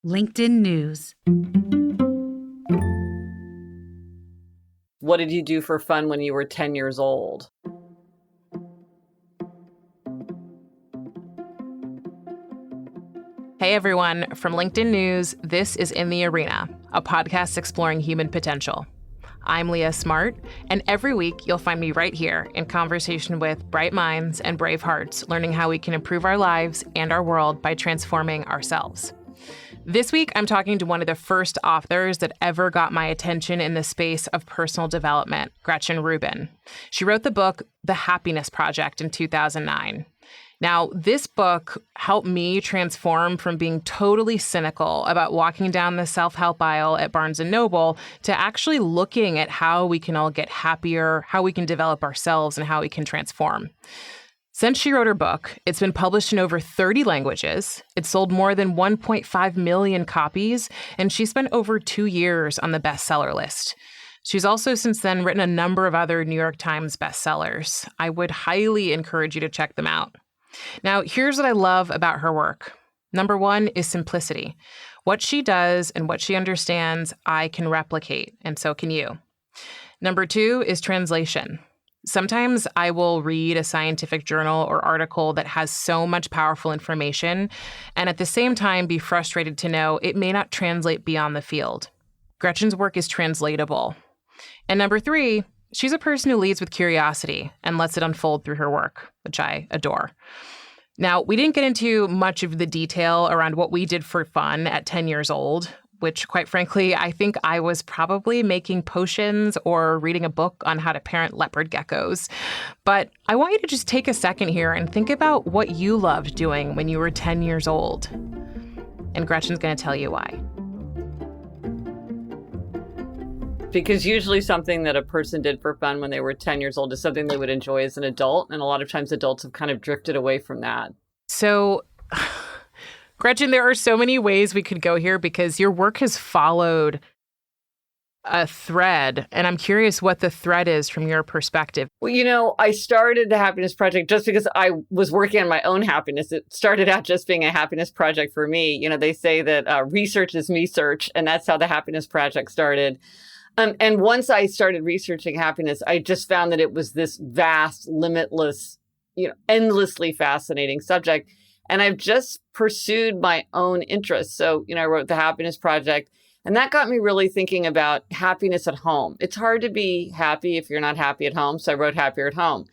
LinkedIn News. What did you do for fun when you were 10 years old? Hey everyone, from LinkedIn News, this is In the Arena, a podcast exploring human potential. I'm Leah Smart, and every week you'll find me right here in conversation with bright minds and brave hearts, learning how we can improve our lives and our world by transforming ourselves. This week, I'm talking to one of the first authors that ever got my attention in the space of personal development, Gretchen Rubin. She wrote the book, The Happiness Project, in 2009. Now, this book helped me transform from being totally cynical about walking down the self-help aisle at Barnes & Noble to actually looking at how we can all get happier, how we can develop ourselves, and how we can transform. Since she wrote her book, it's been published in over 30 languages. It's sold more than 1.5 million copies, and she spent over 2 years on the bestseller list. She's also since then written a number of other New York Times bestsellers. I would highly encourage you to check them out. Now, here's what I love about her work. Number one is simplicity. What she does and what she understands, I can replicate, and so can you. Number two is translation. Sometimes I will read a scientific journal or article that has so much powerful information, and at the same time be frustrated to know it may not translate beyond the field. Gretchen's work is translatable. And number three, she's a person who leads with curiosity and lets it unfold through her work, which I adore. Now, we didn't get into much of the detail around what we did for fun at 10 years old, which, quite frankly, I think I was probably making potions or reading a book on how to parent leopard geckos. But I want you to just take a second here and think about what you loved doing when you were 10 years old. And Gretchen's going to tell you why. Because usually something that a person did for fun when they were 10 years old is something they would enjoy as an adult. And a lot of times adults have kind of drifted away from that. So, Gretchen, there are so many ways we could go here because your work has followed a thread, and I'm curious what the thread is from your perspective. Well, I started the Happiness Project just because I was working on my own happiness. It started out just being a happiness project for me. They say that research is me search, and that's how the Happiness Project started. And once I started researching happiness, I just found that it was this vast, limitless, endlessly fascinating subject. And I've just pursued my own interests. So, I wrote the Happiness Project, and that got me really thinking about happiness at home. It's hard to be happy if you're not happy at home. So I wrote Happier at Home.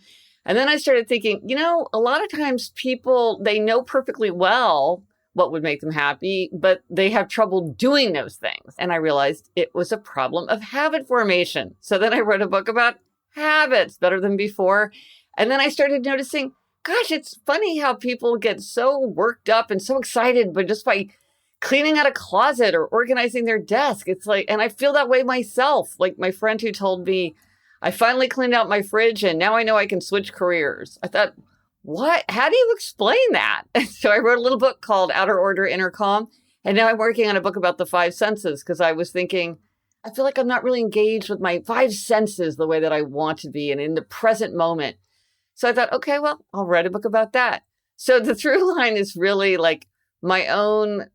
And then I started thinking, a lot of times people, they know perfectly well what would make them happy, but they have trouble doing those things. And I realized it was a problem of habit formation. So then I wrote a book about habits, Better Than Before. And then I started noticing, gosh, it's funny how people get so worked up and so excited, but just by cleaning out a closet or organizing their desk, it's like, and I feel that way myself. Like my friend who told me, I finally cleaned out my fridge and now I know I can switch careers. I thought, what? How do you explain that? And so I wrote a little book called Outer Order, Inner Calm. And now I'm working on a book about the 5 senses because I was thinking, I feel like I'm not really engaged with my 5 senses the way that I want to be and in the present moment. So I thought, okay, well, I'll write a book about that. So the through line is really like my own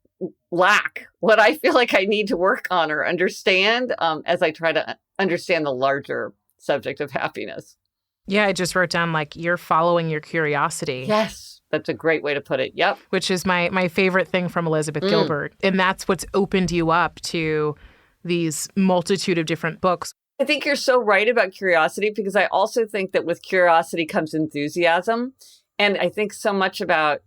lack, what I feel like I need to work on or understand as I try to understand the larger subject of happiness. Yeah, I just wrote down you're following your curiosity. Yes, that's a great way to put it. Yep. Which is my favorite thing from Elizabeth Gilbert. And that's what's opened you up to these multitude of different books. I think you're so right about curiosity because I also think that with curiosity comes enthusiasm. And I think so much about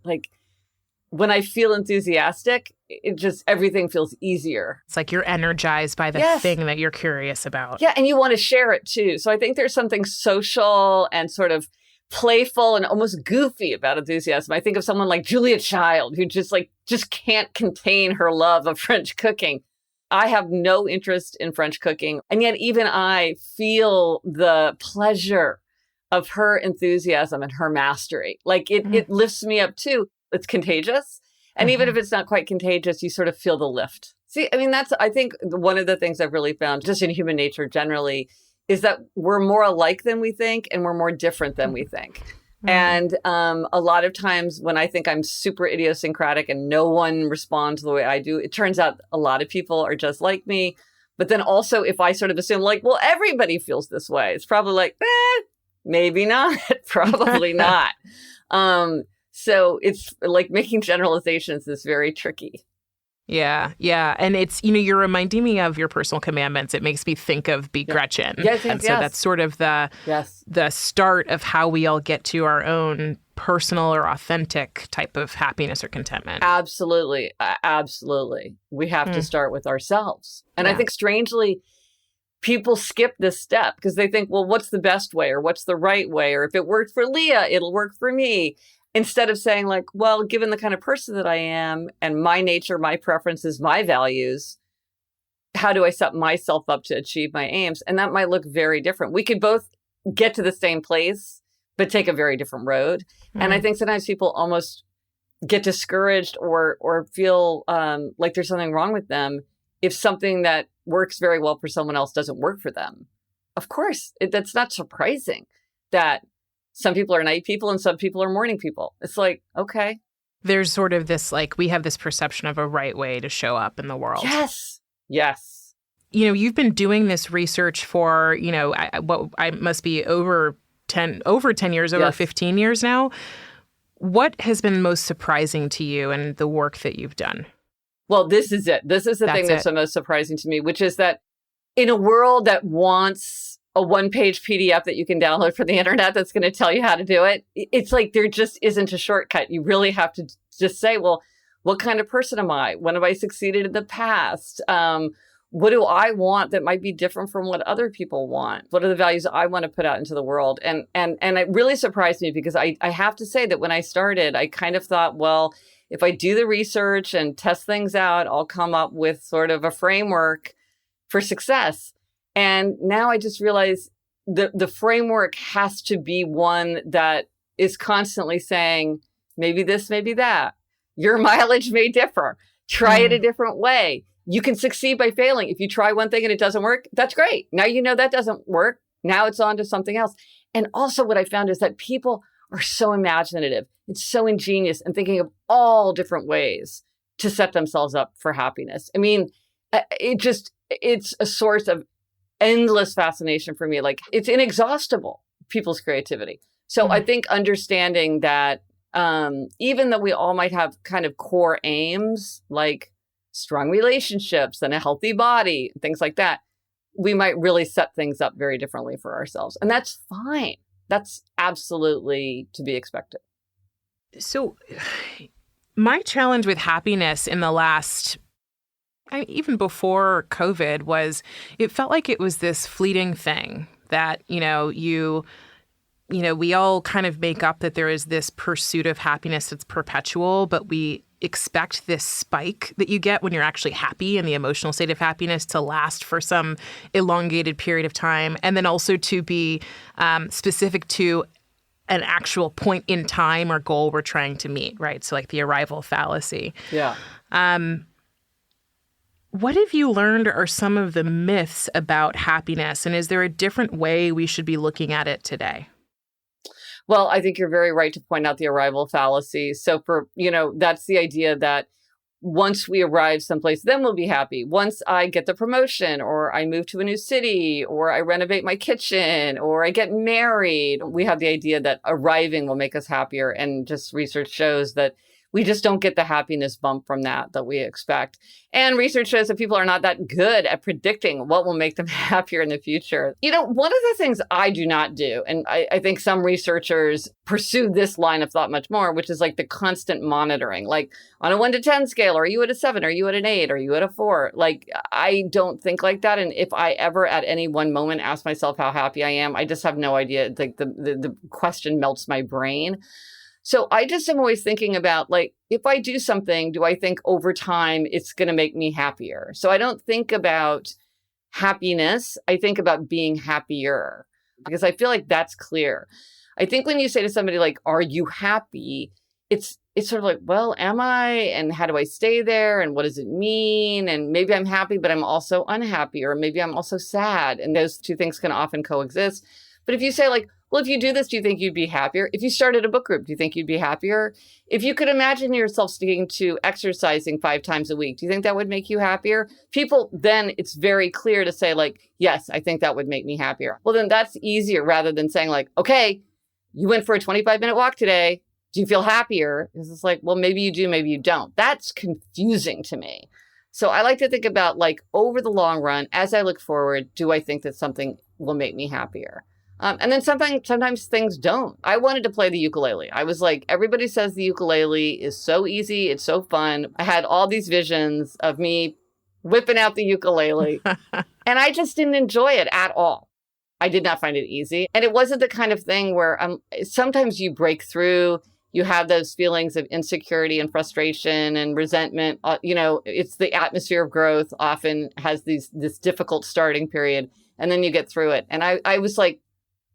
when I feel enthusiastic, it just, everything feels easier. It's like you're energized by the thing that you're curious about. Yeah. And you want to share it too. So I think there's something social and sort of playful and almost goofy about enthusiasm. I think of someone like Julia Child, who just can't contain her love of French cooking. I have no interest in French cooking. And yet even I feel the pleasure of her enthusiasm and her mastery. It lifts me up too. It's contagious. And even if it's not quite contagious, you sort of feel the lift. See, I think one of the things I've really found just in human nature generally is that we're more alike than we think and we're more different than we think. And a lot of times when I think I'm super idiosyncratic and no one responds the way I do, it turns out a lot of people are just like me. But then also if I sort of assume like, well, everybody feels this way, it's probably like, maybe not, probably not. So it's like making generalizations is very tricky. Yeah. And it's, you're reminding me of your personal commandments. It makes me think of Be Gretchen. Yes, and so that's sort of the start of how we all get to our own personal or authentic type of happiness or contentment. Absolutely. Absolutely. We have to start with ourselves. And I think strangely, people skip this step because they think, well, what's the best way or what's the right way? Or if it worked for Leah, it'll work for me. Instead of saying like, well, given the kind of person that I am and my nature, my preferences, my values, how do I set myself up to achieve my aims? And that might look very different. We could both get to the same place, but take a very different road. And I think sometimes people almost get discouraged or feel like there's something wrong with them if something that works very well for someone else doesn't work for them. Of course, that's not surprising that some people are night people and some people are morning people. It's like, okay. There's sort of this, like, we have this perception of a right way to show up in the world. Yes. You've been doing this research for, I must be over 10 years, over 15 years now. What has been most surprising to you in the work that you've done? Well, this is it. This is the thing that's the most surprising to me, which is that in a world that wants a one-page PDF that you can download from the internet that's going to tell you how to do it, it's like there just isn't a shortcut. You really have to just say, well, what kind of person am I? When have I succeeded in the past? What do I want that might be different from what other people want? What are the values I want to put out into the world? And it really surprised me because I have to say that when I started, I kind of thought, well, if I do the research and test things out, I'll come up with sort of a framework for success. And now I just realize the framework has to be one that is constantly saying, maybe this, maybe that. Your mileage may differ. Try it a different way. You can succeed by failing. If you try one thing and it doesn't work, that's great. Now you know that doesn't work. Now it's on to something else. And also what I found is that people are so imaginative. It's so ingenious and thinking of all different ways to set themselves up for happiness. I mean, it's a source of endless fascination for me. Like, it's inexhaustible, people's creativity. So I think understanding that even though we all might have kind of core aims, like strong relationships and a healthy body, things like that, we might really set things up very differently for ourselves. And that's fine. That's absolutely to be expected. So my challenge with happiness in the last, even before COVID, was it felt like it was this fleeting thing that, we all kind of make up that there is this pursuit of happiness that's perpetual, but we expect this spike that you get when you're actually happy and the emotional state of happiness to last for some elongated period of time. And then also to be specific to an actual point in time or goal we're trying to meet, right? So like the arrival fallacy. Yeah. What have you learned are some of the myths about happiness? And is there a different way we should be looking at it today? Well, I think you're very right to point out the arrival fallacy. So that's the idea that once we arrive someplace, then we'll be happy. Once I get the promotion, or I move to a new city, or I renovate my kitchen, or I get married, we have the idea that arriving will make us happier. And just research shows that we just don't get the happiness bump from that we expect. And research shows that people are not that good at predicting what will make them happier in the future. One of the things I do not do, and I think some researchers pursue this line of thought much more, which is like the constant monitoring. Like on a 1 to 10 scale, are you at a 7? Are you at an 8? Are you at a 4? Like, I don't think like that. And if I ever at any one moment ask myself how happy I am, I just have no idea. Like the question melts my brain. So I just am always thinking about, like, if I do something, do I think over time it's going to make me happier? So I don't think about happiness. I think about being happier, because I feel like that's clear. I think when you say to somebody like, are you happy? It's sort of like, well, am I? And how do I stay there? And what does it mean? And maybe I'm happy, but I'm also unhappy, or maybe I'm also sad. And those two things can often coexist. But if you say like, Well, if you do this, do you think you'd be happier? If you started a book group, do you think you'd be happier? If you could imagine yourself sticking to exercising 5 times a week, do you think that would make you happier? People, then it's very clear to say like, yes, I think that would make me happier. Well, then that's easier rather than saying like, okay, you went for a 25-minute walk today. Do you feel happier? Because it's like, well, maybe you do, maybe you don't. That's confusing to me. So I like to think about like over the long run, as I look forward, do I think that something will make me happier? And then sometimes things don't. I wanted to play the ukulele. I was like, everybody says the ukulele is so easy. It's so fun. I had all these visions of me whipping out the ukulele and I just didn't enjoy it at all. I did not find it easy. And it wasn't the kind of thing where sometimes you break through, you have those feelings of insecurity and frustration and resentment. It's the atmosphere of growth often has this difficult starting period. And then you get through it. And I was like,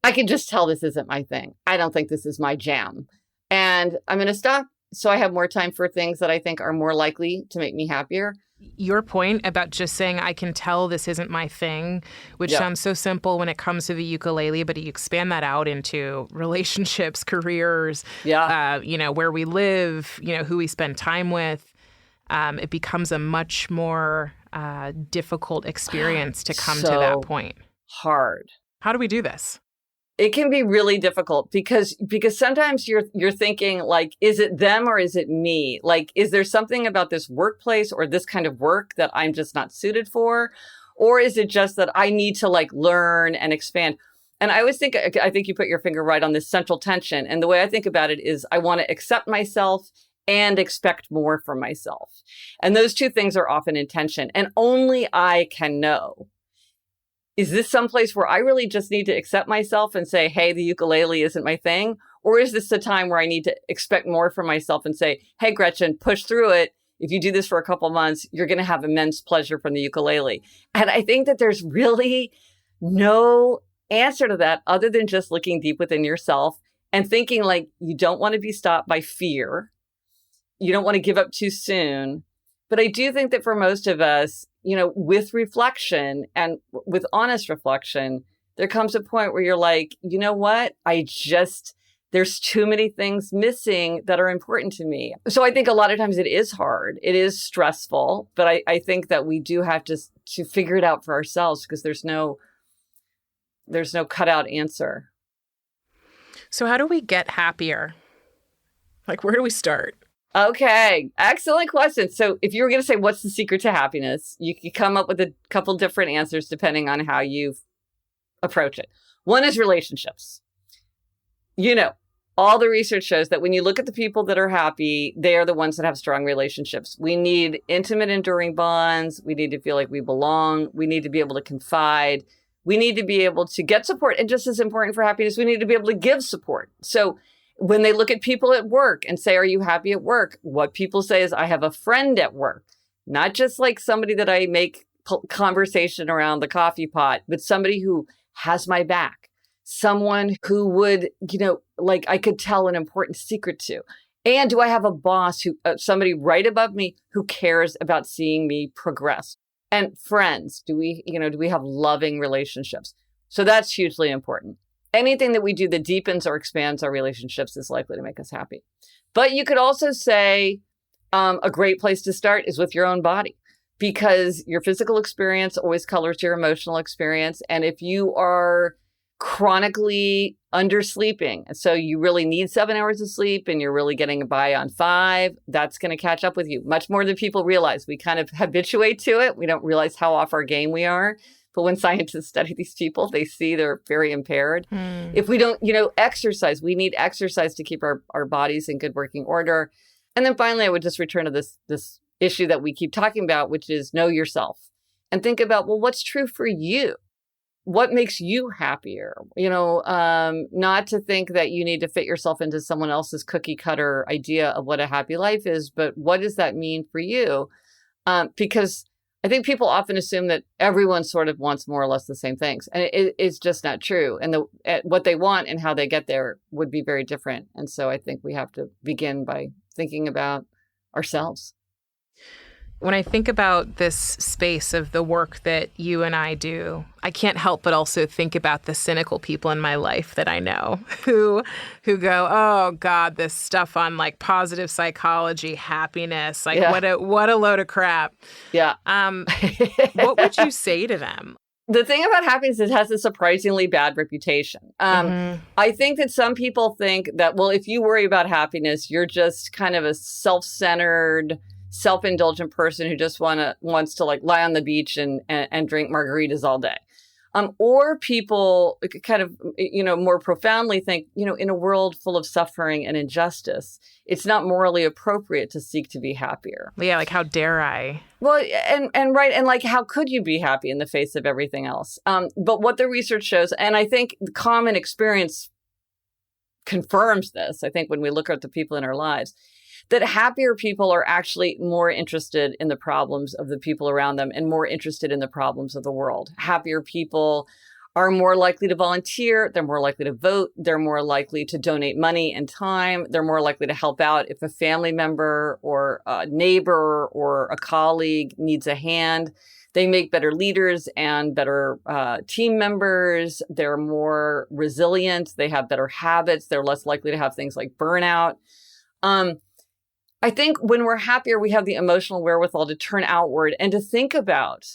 I can just tell this isn't my thing. I don't think this is my jam. And I'm going to stop so I have more time for things that I think are more likely to make me happier. Your point about just saying, I can tell this isn't my thing, which sounds so simple when it comes to the ukulele, but you expand that out into relationships, careers, where we live, who we spend time with. It becomes a much more difficult experience to come to that point. Hard. How do we do this? It can be really difficult because sometimes you're thinking like, is it them or is it me? Like, is there something about this workplace or this kind of work that I'm just not suited for? Or is it just that I need to like learn and expand? And I think you put your finger right on this central tension. And the way I think about it is I want to accept myself and expect more from myself. And those two things are often in tension. And only I can know. Is this someplace where I really just need to accept myself and say, hey, the ukulele isn't my thing? Or is this a time where I need to expect more from myself and say, hey, Gretchen, push through it. If you do this for a couple months, you're going to have immense pleasure from the ukulele. And I think that there's really no answer to that other than just looking deep within yourself and thinking like you don't want to be stopped by fear. You don't want to give up too soon. But I do think that for most of us, with reflection and with honest reflection, there comes a point where you're like, you know what? There's too many things missing that are important to me. So I think a lot of times it is hard. It is stressful. But I think that we do have to figure it out for ourselves because there's no cutout answer. So how do we get happier? Like, where do we start? Okay, excellent question. So if you were going to say, what's the secret to happiness? You could come up with a couple different answers depending on how you approach it. One is relationships. All the research shows that when you look at the people that are happy, they are the ones that have strong relationships. We need intimate, enduring bonds. We need to feel like we belong. We need to be able to confide. We need to be able to get support. And just as important for happiness, we need to be able to give support. So when they look at people at work and say, are you happy at work? What people say is, I have a friend at work, not just like somebody that I make conversation around the coffee pot, but somebody who has my back, someone who would, like I could tell an important secret to. And do I have a boss somebody right above me who cares about seeing me progress? And friends, do we have loving relationships? So that's hugely important. Anything that we do that deepens or expands our relationships is likely to make us happy. But you could also say a great place to start is with your own body, because your physical experience always colors your emotional experience. And if you are chronically undersleeping, so you really need 7 hours of sleep and you're really getting by on 5, that's going to catch up with you much more than people realize. We kind of habituate to it. We don't realize how off our game we are. But when scientists study these people, they see they're very impaired. If we don't, exercise, we need exercise to keep our bodies in good working order. And then finally, I would just return to this issue that we keep talking about, which is know yourself and think about, well, what's true for you? What makes you happier? Not to think that you need to fit yourself into someone else's cookie cutter idea of what a happy life is, but what does that mean for you? Because I think people often assume that everyone sort of wants more or less the same things. And it's just not true. And what they want and how they get there would be very different. And so I think we have to begin by thinking about ourselves. When I think about this space of the work that you and I do, I can't help but also think about the cynical people in my life that I know who go, oh God, this stuff on like positive psychology, happiness, like Yeah. what a load of crap. Yeah. What would you say to them? The thing about happiness is it has a surprisingly bad reputation. I think that some people think that, well, if you worry about happiness, you're just kind of a self-centered, self-indulgent person who just wants to like lie on the beach and drink margaritas all day. Or people kind of, more profoundly think, in a world full of suffering and injustice, it's not morally appropriate to seek to be happier. Yeah, like how dare I? Well, and right, and like how could you be happy in the face of everything else? But what the research shows, and I think the common experience confirms this, I think when we look at the people in our lives, that happier people are actually more interested in the problems of the people around them and more interested in the problems of the world. Happier people are more likely to volunteer. They're more likely to vote. They're more likely to donate money and time. They're more likely to help out if a family member or a neighbor or a colleague needs a hand. They make better leaders and better team members. They're more resilient. They have better habits. They're less likely to have things like burnout. I think when we're happier, we have the emotional wherewithal to turn outward and to think about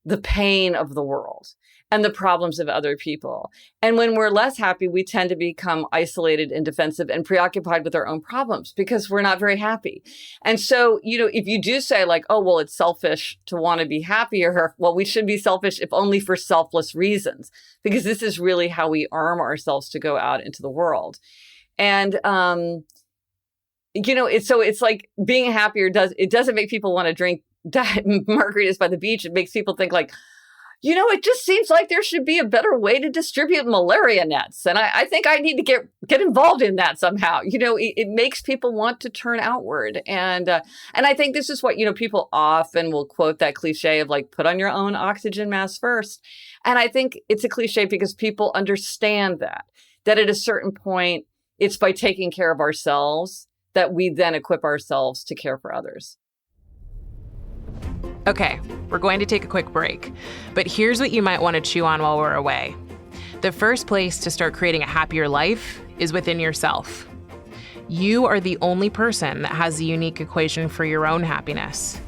the pain of the world and the problems of other people. And when we're less happy, we tend to become isolated and defensive and preoccupied with our own problems because we're not very happy. And so, if you do say like, oh, well, it's selfish to want to be happier, well, we should be selfish if only for selfless reasons, because this is really how we arm ourselves to go out into the world. And, it's like being happier doesn't make people want to drink margaritas by the beach. It makes people think like, it just seems like there should be a better way to distribute malaria nets. And I think I need to get involved in that somehow. It makes people want to turn outward. And I think this is what, people often will quote that cliche of like, put on your own oxygen mask first. And I think it's a cliche because people understand that at a certain point, it's by taking care of ourselves that we then equip ourselves to care for others. Okay, we're going to take a quick break, but here's what you might want to chew on while we're away. The first place to start creating a happier life is within yourself. You are the only person that has the unique equation for your own happiness.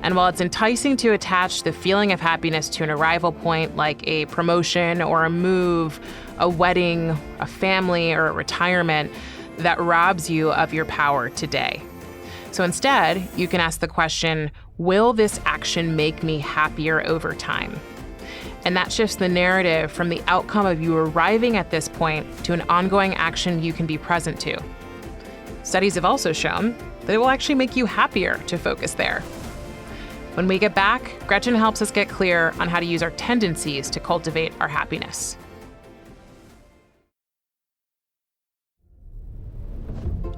And while it's enticing to attach the feeling of happiness to an arrival point like a promotion or a move, a wedding, a family, or a retirement, that robs you of your power today. So instead, you can ask the question, will this action make me happier over time? And that shifts the narrative from the outcome of you arriving at this point to an ongoing action you can be present to. Studies have also shown that it will actually make you happier to focus there. When we get back, Gretchen helps us get clear on how to use our tendencies to cultivate our happiness.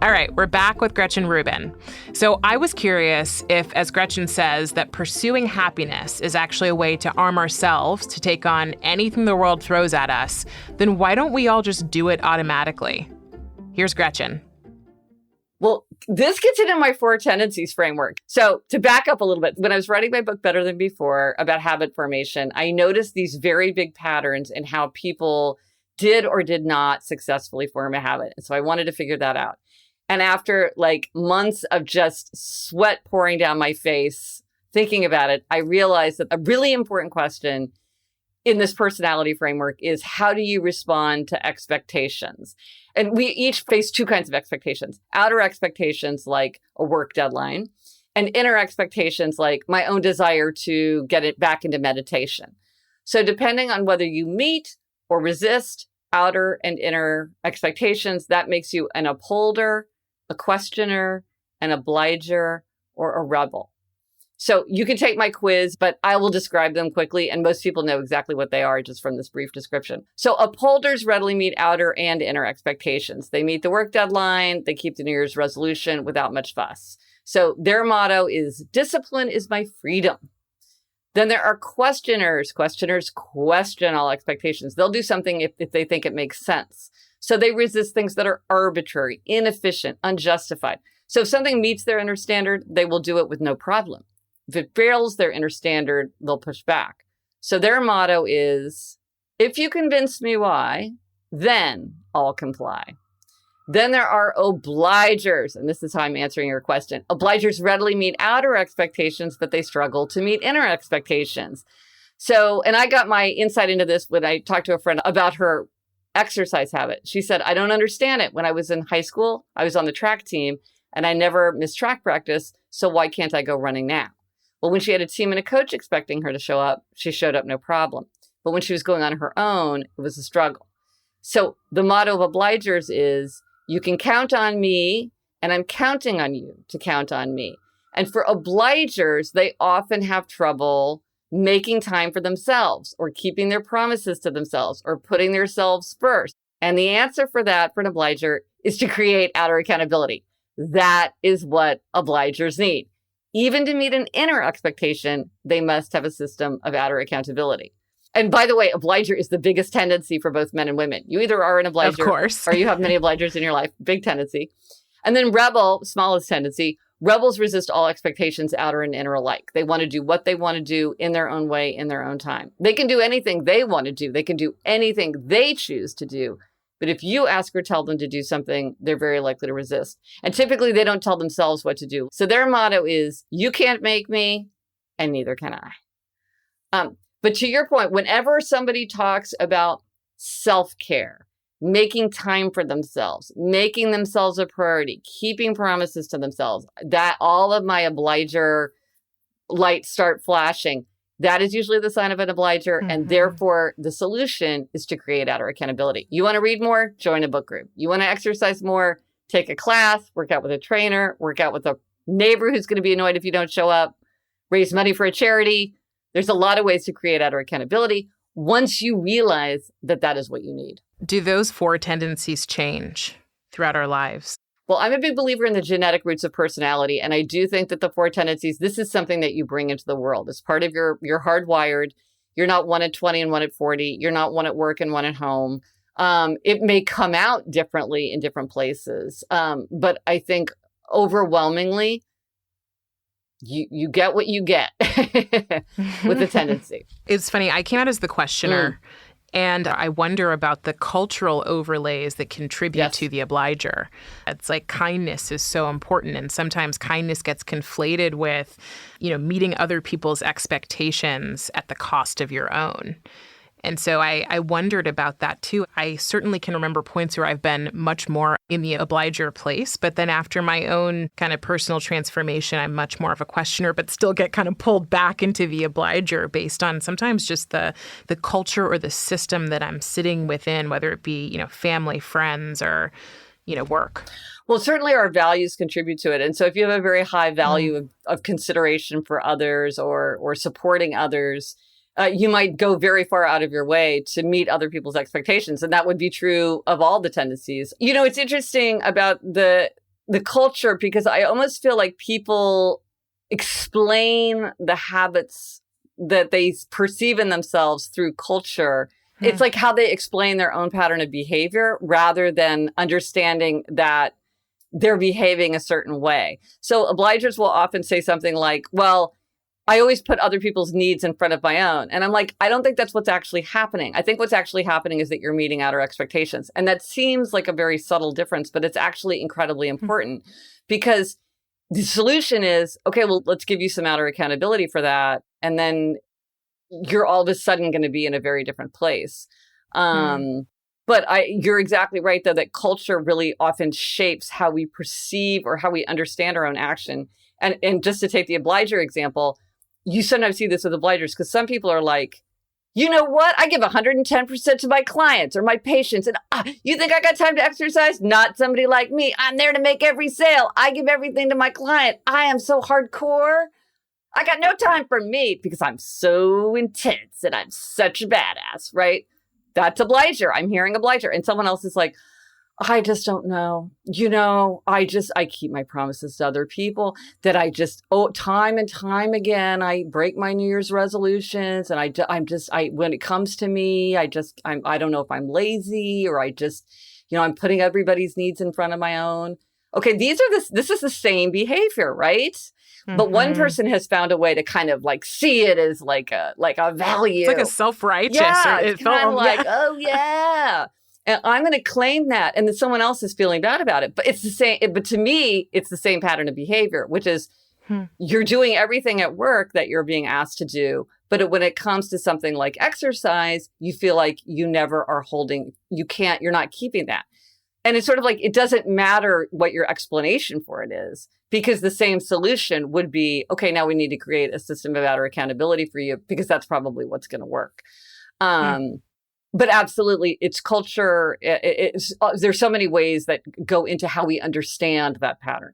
All right, we're back with Gretchen Rubin. So I was curious if, as Gretchen says, that pursuing happiness is actually a way to arm ourselves to take on anything the world throws at us, then why don't we all just do it automatically? Here's Gretchen. Well, this gets into my 4 tendencies framework. So to back up a little bit, when I was writing my book Better Than Before about habit formation, I noticed these very big patterns in how people did or did not successfully form a habit. And so I wanted to figure that out. And after like months of just sweat pouring down my face, thinking about it, I realized that a really important question in this personality framework is how do you respond to expectations? And we each face 2 kinds of expectations. Outer expectations like a work deadline, and inner expectations like my own desire to get it back into meditation. So depending on whether you meet or resist outer and inner expectations, that makes you an upholder, a questioner, an obliger, or a rebel. So you can take my quiz, but I will describe them quickly, and most people know exactly what they are just from this brief description. So upholders readily meet outer and inner expectations. They meet the work deadline, they keep the New Year's resolution without much fuss. So their motto is, discipline is my freedom. Then there are questioners. Questioners question all expectations. They'll do something if they think it makes sense. So they resist things that are arbitrary, inefficient, unjustified. So if something meets their inner standard, they will do it with no problem. If it fails their inner standard, they'll push back. So their motto is, if you convince me why, then I'll comply. Then there are obligers, and this is how I'm answering your question. Obligers readily meet outer expectations, but they struggle to meet inner expectations. So, and I got my insight into this when I talked to a friend about her exercise habit. She said, I don't understand it. When I was in high school, I was on the track team and I never missed track practice. So why can't I go running now? Well, when she had a team and a coach expecting her to show up, she showed up no problem. But when she was going on her own, it was a struggle. So the motto of obligers is, you can count on me and I'm counting on you to count on me. And for obligers, they often have trouble making time for themselves or keeping their promises to themselves or putting themselves first. And the answer for that for an obliger is to create outer accountability. That is what obligers need. Even to meet an inner expectation, they must have a system of outer accountability. And by the way, obliger is the biggest tendency for both men and women. You either are an obliger, of course, or you have many obligers in your life, big tendency. And then rebel, smallest tendency. Rebels resist all expectations, outer and inner alike. They want to do what they want to do in their own way, in their own time. They can do anything they want to do. They can do anything they choose to do. But if you ask or tell them to do something, they're very likely to resist. And typically they don't tell themselves what to do. So their motto is, you can't make me, and neither can I. But to your point, whenever somebody talks about self-care, making time for themselves, making themselves a priority, keeping promises to themselves, that all of my obliger lights start flashing. That is usually the sign of an obliger. Mm-hmm. And therefore, the solution is to create outer accountability. You want to read more? Join a book group. You want to exercise more? Take a class, work out with a trainer, work out with a neighbor who's going to be annoyed if you don't show up, raise money for a charity. There's a lot of ways to create outer accountability once you realize that that is what you need. Do those 4 tendencies change throughout our lives? Well, I'm a big believer in the genetic roots of personality. And I do think that the 4 tendencies, this is something that you bring into the world. It's part of you're hardwired. You're not 1 at 20 and 1 at 40. You're not 1 at work and 1 at home. It may come out differently in different places. But I think overwhelmingly, you get what you get with the tendency. It's funny. I came out as the questioner. And I wonder about the cultural overlays that contribute to the obliger. It's like kindness is so important. And sometimes kindness gets conflated with, meeting other people's expectations at the cost of your own. And so I wondered about that too. I certainly can remember points where I've been much more in the obliger place, but then after my own kind of personal transformation, I'm much more of a questioner, but still get kind of pulled back into the obliger based on sometimes just the culture or the system that I'm sitting within, whether it be, family, friends, or, work. Well, certainly our values contribute to it. And so if you have a very high value of consideration for others or supporting others, you might go very far out of your way to meet other people's expectations. And that would be true of all the tendencies. It's interesting about the culture, because I almost feel like people explain the habits that they perceive in themselves through culture. It's like how they explain their own pattern of behavior rather than understanding that they're behaving a certain way. So obligers will often say something like, well, I always put other people's needs in front of my own. And I'm like, I don't think that's what's actually happening. I think what's actually happening is that you're meeting outer expectations. And that seems like a very subtle difference, but it's actually incredibly important because the solution is, okay, well, let's give you some outer accountability for that. And then you're all of a sudden going to be in a very different place. But you're exactly right, though, that culture really often shapes how we perceive or how we understand our own action. And just to take the obliger example, you sometimes see this with obligers because some people are like, you know what? I give 110% to my clients or my patients. And you think I got time to exercise? Not somebody like me. I'm there to make every sale. I give everything to my client. I am so hardcore. I got no time for me because I'm so intense and I'm such a badass, right? That's obliger. I'm hearing obliger. And someone else is like, I just don't know. I keep my promises to other people that time and time again, I break my New Year's resolutions. And when it comes to me, I don't know if I'm lazy or I'm putting everybody's needs in front of my own. Okay. This is the same behavior, right? But one Mm-hmm. person has found a way to kind of like see it as like a value. It's like a self-righteous. Yeah, Or it's kind of like, oh yeah. And I'm going to claim that. And then someone else is feeling bad about it. But it's the same. But to me, it's the same pattern of behavior, which is you're doing everything at work that you're being asked to do. But when it comes to something like exercise, you feel like you never are you're not keeping that. And it's sort of like, it doesn't matter what your explanation for it is, because the same solution would be, okay, now we need to create a system of outer accountability for you, because that's probably what's going to work. But absolutely, it's culture. There's so many ways that go into how we understand that pattern.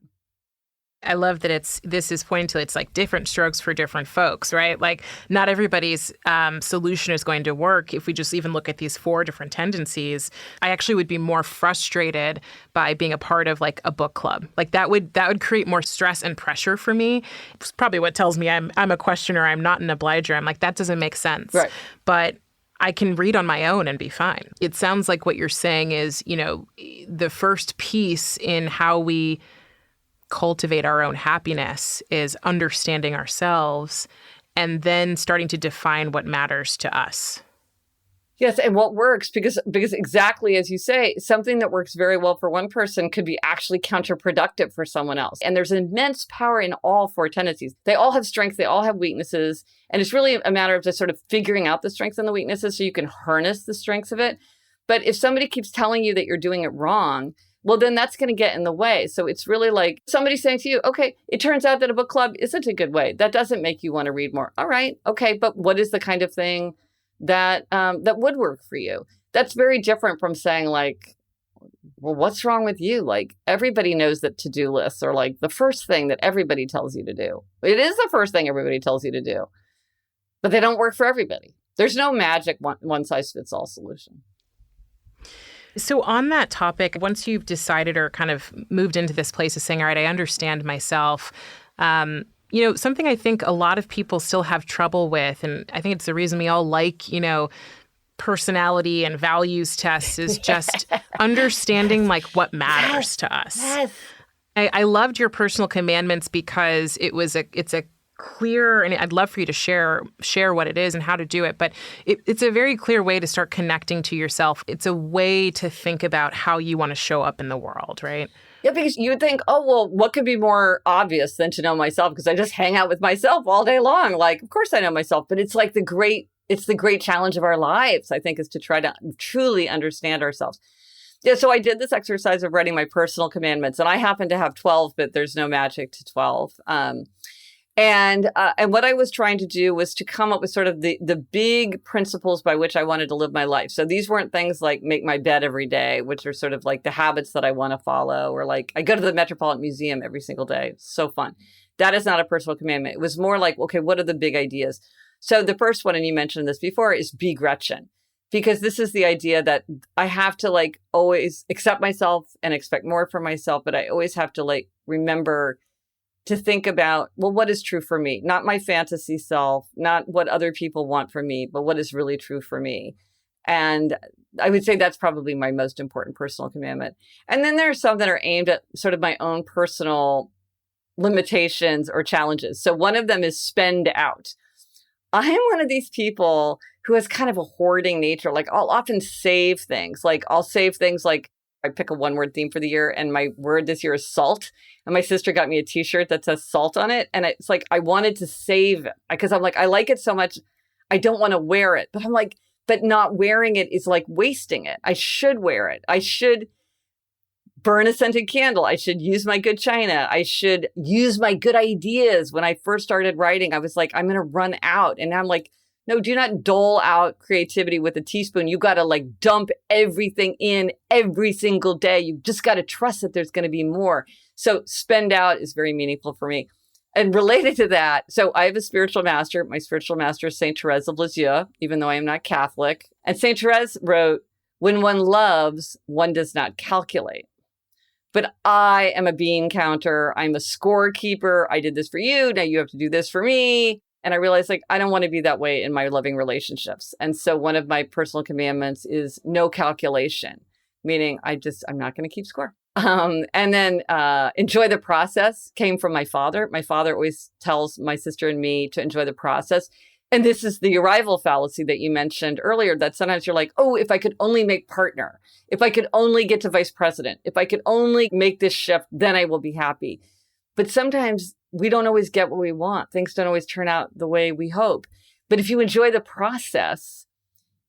I love that this is pointing to it's like different strokes for different folks, right? Like not everybody's solution is going to work. If we just even look at these 4 different tendencies, I actually would be more frustrated by being a part of like a book club. Like that would create more stress and pressure for me. It's probably what tells me I'm a questioner. I'm not an obliger. I'm like, that doesn't make sense. Right. But I can read on my own and be fine. It sounds like what you're saying is, the first piece in how we cultivate our own happiness is understanding ourselves and then starting to define what matters to us. Yes, and what works, because exactly as you say, something that works very well for one person could be actually counterproductive for someone else. And there's immense power in all 4 tendencies. They all have strengths, they all have weaknesses, and it's really a matter of just sort of figuring out the strengths and the weaknesses so you can harness the strengths of it. But if somebody keeps telling you that you're doing it wrong, well, then that's going to get in the way. So it's really like somebody saying to you, okay, it turns out that a book club isn't a good way. That doesn't make you want to read more. All right. Okay. But what is the kind of thing that would work for you? That's very different from saying like, well, what's wrong with you? Like everybody knows that to-do lists are like the first thing that everybody tells you to do. It is the first thing everybody tells you to do, but they don't work for everybody. There's no magic one size fits all solution. So on that topic, once you've decided or kind of moved into this place of saying, all right, I understand myself, something I think a lot of people still have trouble with, and I think it's the reason we all like, personality and values tests, is just understanding like what matters to us. Yes. I loved your personal commandments because it's a clear, and I'd love for you to share what it is and how to do it. But it's a very clear way to start connecting to yourself. It's a way to think about how you want to show up in the world, right? Yeah, because you would think, oh, well, what could be more obvious than to know myself? Because I just hang out with myself all day long. Like, of course I know myself, but it's like the great challenge of our lives, I think, is to try to truly understand ourselves. Yeah, so I did this exercise of writing my personal commandments, and I happen to have 12, but there's no magic to 12. And what I was trying to do was to come up with sort of the big principles by which I wanted to live my life. So these weren't things like make my bed every day, which are sort of like the habits that I want to follow, or like I go to the Metropolitan Museum every single day. It's so fun. That is not a personal commandment. It was more like, okay, what are the big ideas? So the first one, and you mentioned this before, is be Gretchen. Because this is the idea that I have to like always accept myself and expect more from myself, but I always have to like remember to think about, well, what is true for me? Not my fantasy self, not what other people want from me, but what is really true for me. And I would say that's probably my most important personal commandment. And then there are some that are aimed at sort of my own personal limitations or challenges. So one of them is spend out. I am one of these people who has kind of a hoarding nature. Like I'll often save things. Like I'll save things like I pick a 1-word theme for the year, and my word this year is salt. And my sister got me a t-shirt that says salt on it. And it's like, I wanted to save it because I'm like, I like it so much. I don't want to wear it, but I'm like, but not wearing it is like wasting it. I should wear it. I should burn a scented candle. I should use my good china. I should use my good ideas. When I first started writing, I was like, I'm going to run out. And I'm like, no, do not dole out creativity with a teaspoon. You got to like dump everything in every single day. You just got to trust that there's going to be more. So spend out is very meaningful for me. And related to that, so I have a spiritual master. My spiritual master is Saint Therese of Lisieux, even though I am not Catholic. And Saint Therese wrote, when one loves, one does not calculate. But I am a bean counter. I'm a scorekeeper. I did this for you. Now you have to do this for me. And I realized like, I don't want to be that way in my loving relationships. And so one of my personal commandments is no calculation, meaning I'm not going to keep score. And then enjoy the process came from my father. My father always tells my sister and me to enjoy the process. And this is the arrival fallacy that you mentioned earlier, that sometimes you're like, oh, if I could only make partner, if I could only get to vice president, if I could only make this shift, then I will be happy. But sometimes we don't always get what we want. Things don't always turn out the way we hope. But if you enjoy the process,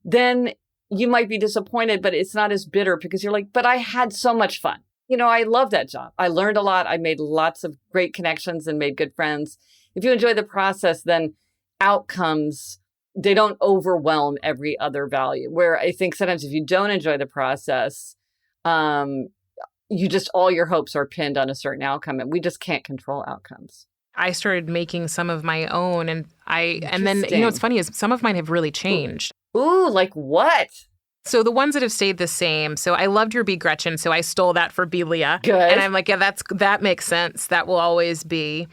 then you might be disappointed, but it's not as bitter because you're like, but I had so much fun. I love that job. I learned a lot. I made lots of great connections and made good friends. If you enjoy the process, then outcomes, they don't overwhelm every other value. Where I think sometimes if you don't enjoy the process, you just, all your hopes are pinned on a certain outcome, and we just can't control outcomes. I started making some of my own, and then, what's funny is some of mine have really changed. Ooh, like what? So the ones that have stayed the same. So I loved your Be Gretchen, so I stole that for Be Leah. Good. And I'm like, yeah, that makes sense. That will always be.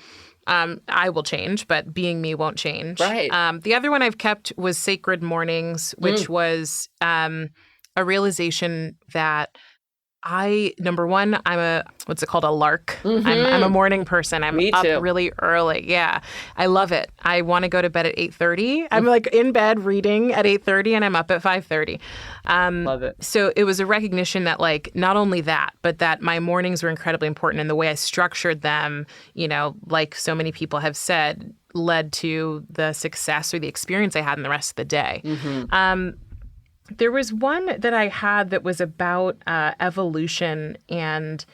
I will change, but being me won't change. Right. The other one I've kept was Sacred Mornings, which was a realization that number one, I'm a lark. Mm-hmm. I'm a morning person. I'm Me up too. really early. Yeah. I love it. I want to go to bed at 8:30. I'm like in bed reading at 8:30 and I'm up at 5:30. Love it. So it was a recognition that like, not only that, but that my mornings were incredibly important, and the way I structured them, like so many people have said, led to the success or the experience I had in the rest of the day. Mm-hmm. There was one that I had that was about evolution, and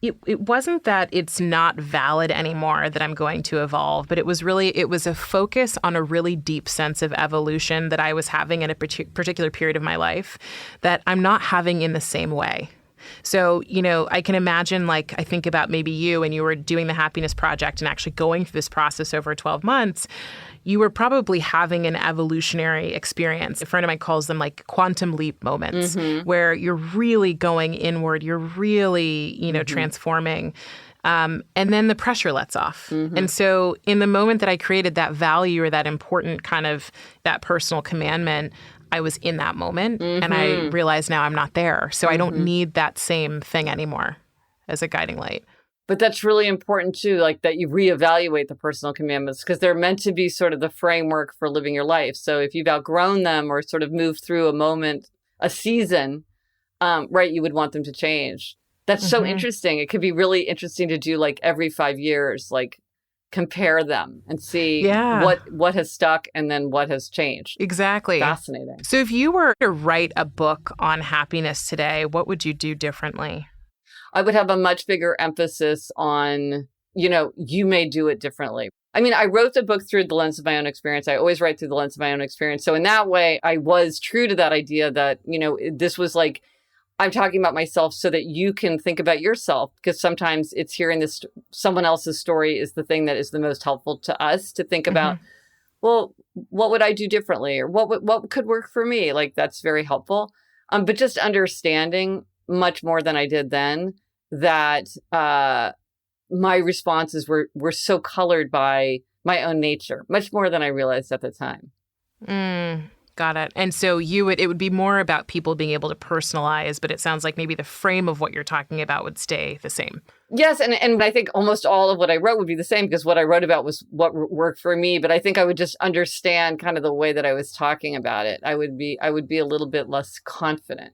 it wasn't that it's not valid anymore that I'm going to evolve, but it was a focus on a really deep sense of evolution that I was having in a particular period of my life that I'm not having in the same way. So, I can imagine, like, I think about maybe you and you were doing the Happiness Project and actually going through this process over 12 months. You were probably having an evolutionary experience. A friend of mine calls them like quantum leap moments, where you're really going inward, you're really, transforming. And then the pressure lets off. And so in the moment that I created that value or that important kind of that personal commandment, I was in that moment and I realized now I'm not there. So I don't need that same thing anymore as a guiding light. But that's really important too, like that you reevaluate the personal commandments, because they're meant to be sort of the framework for living your life. So if you've outgrown them or sort of moved through a moment, a season, right, you would want them to change. That's so interesting. It could be really interesting to do like every 5 years, like compare them and see what has stuck and then what has changed. Exactly. Fascinating. So if you were to write a book on happiness today, what would you do differently? I would have a much bigger emphasis on, you may do it differently. I mean, I wrote the book through the lens of my own experience. I always write through the lens of my own experience. So in that way, I was true to that idea that, this was like, I'm talking about myself so that you can think about yourself, because sometimes it's hearing this, someone else's story is the thing that is the most helpful to us to think about, well, what would I do differently? Or what could work for me? Like, that's very helpful. But just understanding much more than I did then, that my responses were so colored by my own nature, much more than I realized at the time. Got it. And so it would be more about people being able to personalize, but it sounds like maybe the frame of what you're talking about would stay the same. Yes. And I think almost all of what I wrote would be the same, because what I wrote about was what worked for me. But I think I would just understand kind of the way that I was talking about it. I would be a little bit less confident.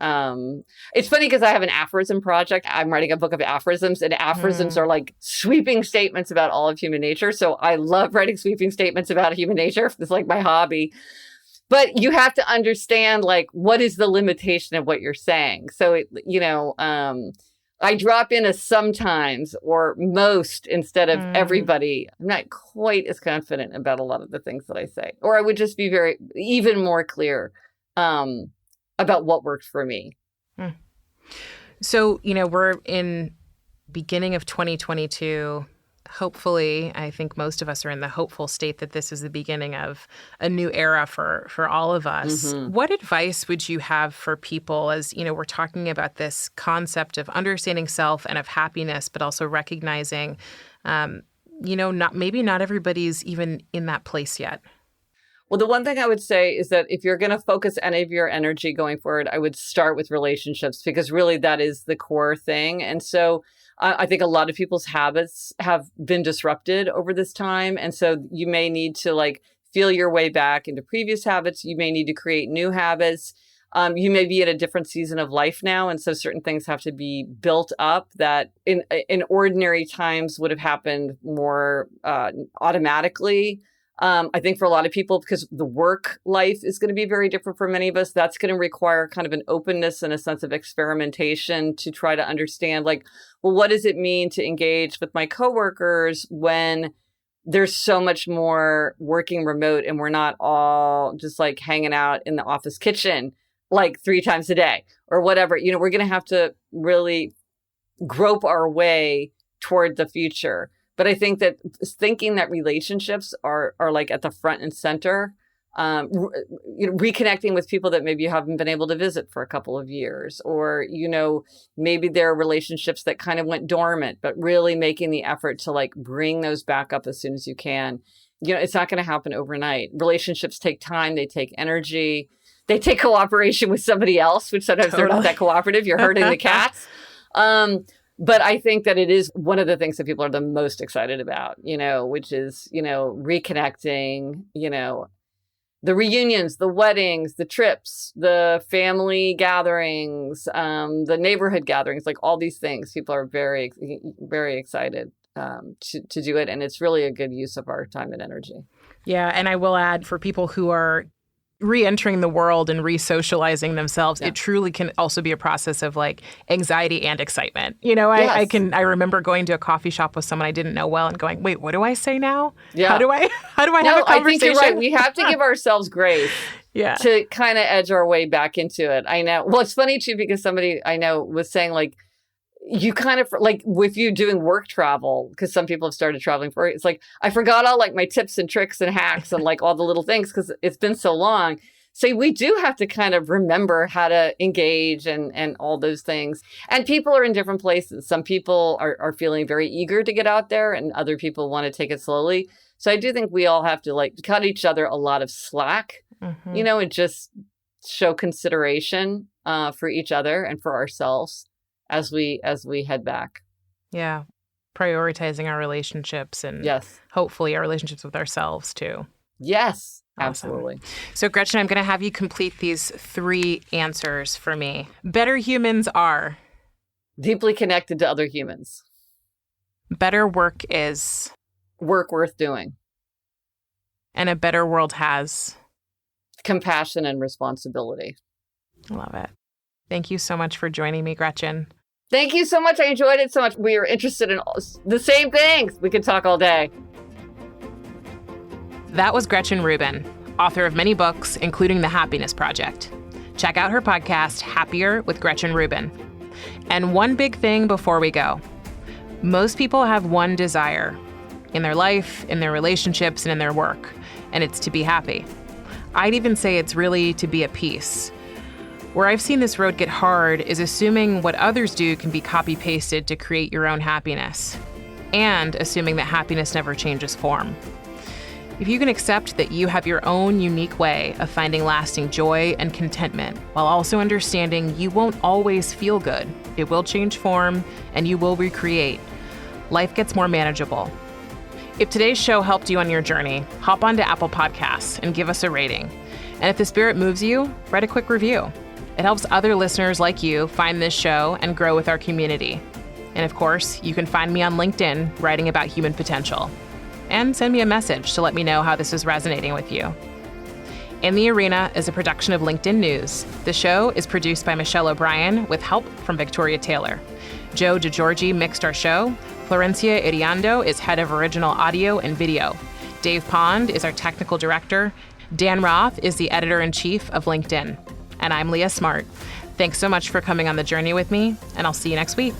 It's funny because I have an aphorism project. I'm writing a book of aphorisms, and aphorisms are like sweeping statements about all of human nature. So I love writing sweeping statements about human nature. It's like my hobby. But you have to understand, like, what is the limitation of what you're saying? So, I drop in a sometimes or most instead of everybody. I'm not quite as confident about a lot of the things that I say. Or I would just be even more clear about what works for me. So, we're in beginning of 2022. Hopefully, I think most of us are in the hopeful state that this is the beginning of a new era for all of us. What advice would you have for people as, we're talking about this concept of understanding self and of happiness, but also recognizing, not everybody's even in that place yet? Well, the one thing I would say is that if you're going to focus any of your energy going forward, I would start with relationships, because really that is the core thing. And so I think a lot of people's habits have been disrupted over this time. And so you may need to like feel your way back into previous habits. You may need to create new habits. You may be at a different season of life now. And so certain things have to be built up that in ordinary times would have happened more automatically. I think for a lot of people, because the work life is going to be very different for many of us, that's going to require kind of an openness and a sense of experimentation to try to understand, like, well, what does it mean to engage with my coworkers when there's so much more working remote and we're not all just like hanging out in the office kitchen like 3 times a day or whatever. You know, we're going to have to really grope our way toward the future. But I think that thinking that relationships are like at the front and center, reconnecting with people that maybe you haven't been able to visit for a couple of years, or, maybe there are relationships that kind of went dormant, but really making the effort to like bring those back up as soon as you can. It's not going to happen overnight. Relationships take time. They take energy. They take cooperation with somebody else, which sometimes they're not that cooperative. You're hurting the cats. But I think that it is one of the things that people are the most excited about, which is, reconnecting, the reunions, the weddings, the trips, the family gatherings, the neighborhood gatherings, like all these things. People are very, very excited to do it. And it's really a good use of our time and energy. Yeah. And I will add, for people who are re-entering the world and re-socializing themselves, it truly can also be a process of like anxiety and excitement. Yes. I remember going to a coffee shop with someone I didn't know well and going, wait, what do I say now? Yeah. How do I have a conversation? I think you're right. We have to give ourselves grace to kind of edge our way back into it. I know. Well, it's funny too, because somebody I know was saying like, you kind of like with you doing work travel, because some people have started traveling for it. It's like, I forgot all like my tips and tricks and hacks and like all the little things because it's been so long. So we do have to kind of remember how to engage and all those things. And people are in different places. Some people are feeling very eager to get out there and other people want to take it slowly. So I do think we all have to like cut each other a lot of slack, and just show consideration for each other and for ourselves as we head back. Yeah. Prioritizing our relationships and hopefully our relationships with ourselves too. Yes, awesome. Absolutely. So Gretchen, I'm going to have you complete these 3 answers for me. Better humans are deeply connected to other humans. Better work is work worth doing. And a better world has compassion and responsibility. I love it. Thank you so much for joining me, Gretchen. Thank you so much. I enjoyed it so much. We are interested in the same things. We could talk all day. That was Gretchen Rubin, author of many books, including The Happiness Project. Check out her podcast, Happier with Gretchen Rubin. And one big thing before we go. Most people have one desire in their life, in their relationships, and in their work, and it's to be happy. I'd even say it's really to be at peace. Where I've seen this road get hard is assuming what others do can be copy-pasted to create your own happiness, and assuming that happiness never changes form. If you can accept that you have your own unique way of finding lasting joy and contentment, while also understanding you won't always feel good, it will change form, and you will recreate, life gets more manageable. If today's show helped you on your journey, hop onto Apple Podcasts and give us a rating. And if the spirit moves you, write a quick review. It helps other listeners like you find this show and grow with our community. And of course, you can find me on LinkedIn writing about human potential. And send me a message to let me know how this is resonating with you. In the Arena is a production of LinkedIn News. The show is produced by Michelle O'Brien with help from Victoria Taylor. Joe DeGiorgi mixed our show. Florencia Iriando is head of original audio and video. Dave Pond is our technical director. Dan Roth is the editor-in-chief of LinkedIn. And I'm Leah Smart. Thanks so much for coming on the journey with me, and I'll see you next week.